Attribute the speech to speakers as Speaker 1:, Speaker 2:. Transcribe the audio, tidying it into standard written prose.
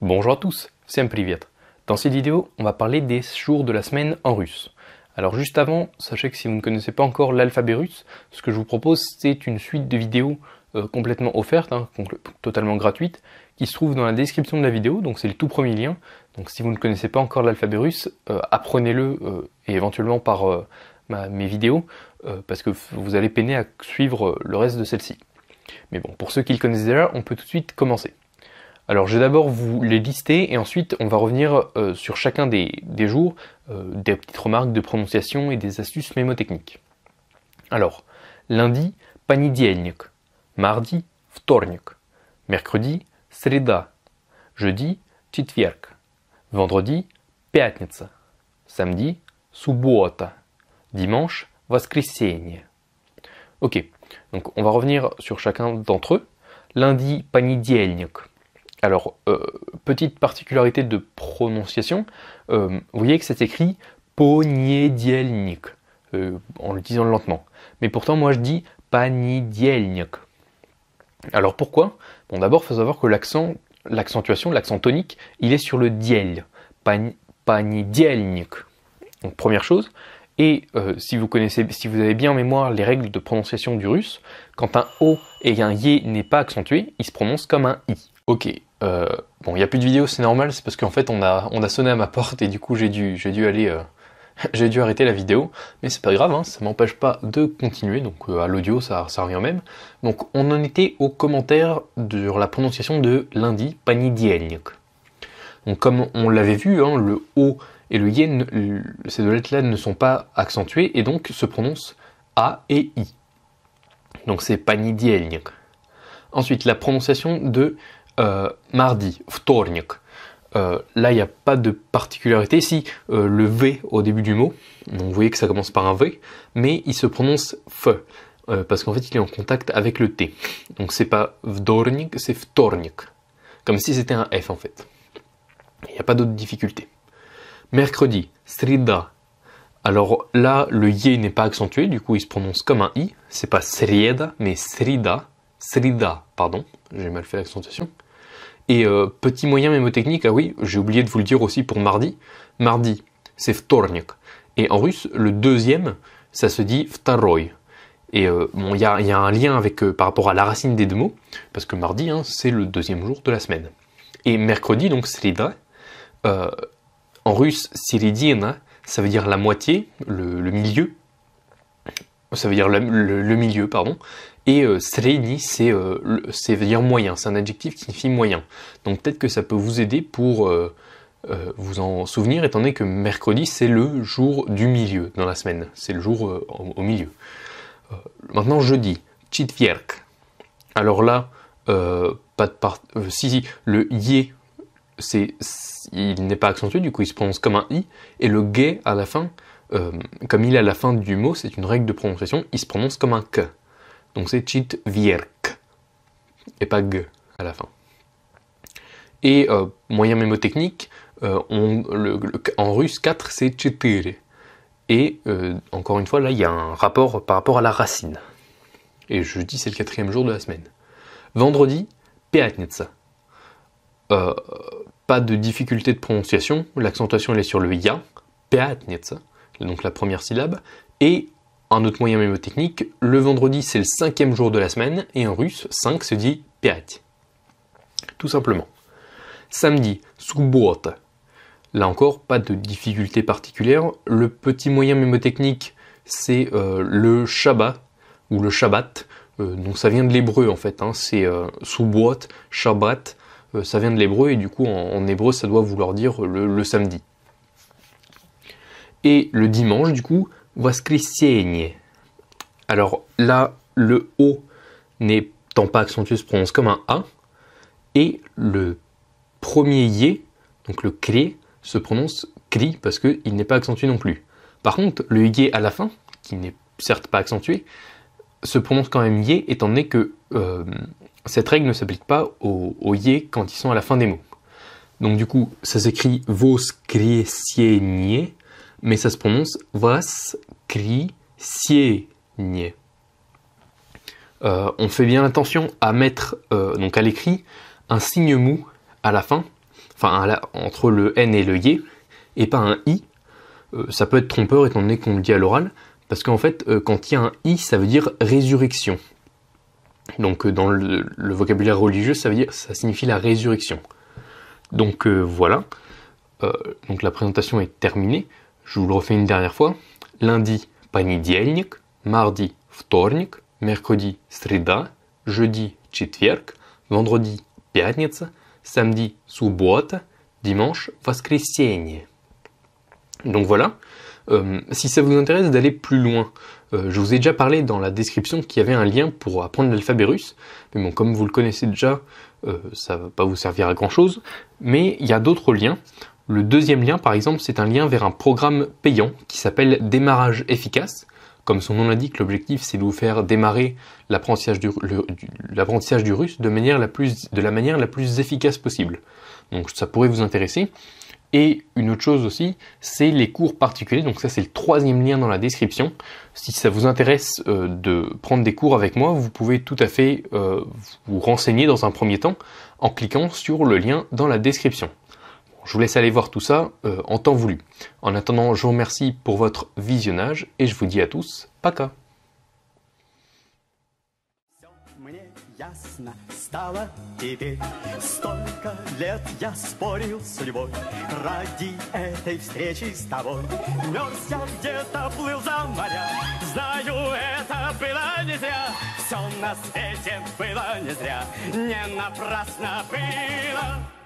Speaker 1: Bonjour à tous, всем привет. Dans cette vidéo, on va parler des jours de la semaine en russe. Alors juste avant, sachez que si vous ne connaissez pas encore l'alphabet russe, ce que je vous propose, c'est une suite de vidéos complètement offerte, totalement gratuite, qui se trouve dans la description de la vidéo, donc c'est le tout premier lien. Donc si vous ne connaissez pas encore l'alphabet russe, apprenez-le et éventuellement par mes vidéos, parce que vous allez peiner à suivre le reste de celle-ci. Mais bon, pour ceux qui le connaissent déjà, on peut tout de suite commencer. Alors je vais d'abord vous les lister et ensuite on va revenir sur chacun des jours, des petites remarques de prononciation et des astuces mémotechniques. Alors, lundi, понедельник, mardi, вторник, mercredi, среда, jeudi, четверг, vendredi, пятница, samedi, суббота, dimanche, воскресенье. Ok, donc on va revenir sur chacun d'entre eux. Lundi, понедельник. Alors, petite particularité de prononciation, vous voyez que c'est écrit понедельник, en le disant lentement. Mais pourtant, moi je dis понедельник. Alors pourquoi? Bon, d'abord, il faut savoir que l'accentuation, l'accent tonique, il est sur le diel. Понедельник. Donc première chose. Et si vous avez bien en mémoire les règles de prononciation du russe, quand un O et un Y n'est pas accentué, il se prononce comme un I. Ok, bon, il n'y a plus de vidéo, c'est normal, c'est parce qu'en fait on a sonné à ma porte et du coup j'ai dû aller, j'ai dû arrêter la vidéo, mais c'est pas grave, hein, ça m'empêche pas de continuer, donc à l'audio ça revient même. Donc on en était aux commentaires sur la prononciation de lundi, понедельник. Donc comme on l'avait vu, hein, le O et le Y, ces deux lettres-là ne sont pas accentuées et donc se prononcent A et I. Donc c'est понедельник. Ensuite la prononciation de mardi, вторник. Là, il n'y a pas de particularité. Si le V au début du mot, donc vous voyez que ça commence par un V, mais il se prononce F, parce qu'en fait, il est en contact avec le T. Donc, c'est pas вторник, c'est вторник. Comme si c'était un F, en fait. Il n'y a pas d'autre difficulté. Mercredi, sreda. Alors là, le Y n'est pas accentué, du coup, il se prononce comme un I. C'est pas sreda, mais srida. Srida, pardon, j'ai mal fait l'accentuation. Et petit moyen mémotechnique, ah oui, j'ai oublié de vous le dire aussi pour mardi. Mardi, c'est вторник. Et en russe, le deuxième, ça se dit второй. Et bon, il y a un lien avec par rapport à la racine des deux mots, parce que mardi, hein, c'est le deuxième jour de la semaine. Et mercredi, donc sreda, en russe, середина, ça veut dire la moitié, le milieu. Ça veut dire le milieu, pardon. Et sredni, c'est veut dire moyen, c'est un adjectif qui signifie moyen. Donc peut-être que ça peut vous aider pour vous en souvenir, étant donné que mercredi, c'est le jour du milieu dans la semaine. C'est le jour au milieu. Maintenant, jeudi, четверг. Alors là, pas de si, le y, il n'est pas accentué, du coup il se prononce comme un i, et le g à la fin, comme il est à la fin du mot, c'est une règle de prononciation, il se prononce comme un k. Donc c'est четверг, et pas g à la fin. Et moyen mémotechnique, en russe 4 c'est 4. Et encore une fois, là il y a un rapport par rapport à la racine. Et jeudi c'est le 4e jour de la semaine. Vendredi, пятница. Pas de difficulté de prononciation, l'accentuation elle est sur le ya, пятница, donc la première syllabe, et un autre moyen mémotechnique, le vendredi c'est le 5e jour de la semaine, et en russe, 5 se dit пять. Tout simplement. Samedi, суббота. Là encore, pas de difficulté particulière. Le petit moyen mémotechnique, c'est le Shabbat, ou le Shabbat. Donc ça vient de l'hébreu en fait, hein, c'est subot, Shabbat, ça vient de l'hébreu, et du coup en hébreu ça doit vouloir dire le samedi. Et le dimanche, du coup, воскресенье. Alors là, le O n'étant pas accentué se prononce comme un A, et le premier Y, donc le kré, se prononce kri parce qu'il n'est pas accentué non plus. Par contre, le Y à la fin, qui n'est certes pas accentué, se prononce quand même Y, étant donné que cette règle ne s'applique pas aux Y quand ils sont à la fin des mots. Donc du coup, ça s'écrit воскресенье, mais ça se prononce воскресенье. On fait bien attention à mettre, donc à l'écrit, un signe mou à la fin, enfin entre le N et le Y, et pas un I, ça peut être trompeur étant donné qu'on le dit à l'oral, parce qu'en fait, quand il y a un I, ça veut dire résurrection. Donc dans le vocabulaire religieux, ça signifie la résurrection. Donc voilà, donc la présentation est terminée. Je vous le refais une dernière fois. Lundi, понедельник, mardi, вторник, mercredi, среда, jeudi, четверг, vendredi, пятница, samedi, суббота, dimanche, воскресенье. Donc voilà, si ça vous intéresse d'aller plus loin, je vous ai déjà parlé dans la description qu'il y avait un lien pour apprendre l'alphabet russe, mais bon, comme vous le connaissez déjà, ça ne va pas vous servir à grand chose, mais il y a d'autres liens. Le deuxième lien, par exemple, c'est un lien vers un programme payant qui s'appelle Démarrage efficace. Comme son nom l'indique, l'objectif c'est de vous faire démarrer l'apprentissage du russe de la manière la plus efficace possible. Donc ça pourrait vous intéresser. Et une autre chose aussi, c'est les cours particuliers. Donc ça c'est le troisième lien dans la description. Si ça vous intéresse de prendre des cours avec moi, vous pouvez tout à fait vous renseigner dans un premier temps en cliquant sur le lien dans la description. Je vous laisse aller voir tout ça en temps voulu. En attendant, je vous remercie pour votre visionnage et je vous dis à tous, пока.
Speaker 2: Ясно стало теперь. Столько лет я спорил с судьбой ради этой встречи с тобой. Мерз я где-то, плыл за моря. Знаю, это было не зря. Все на свете было не зря. Не напрасно было.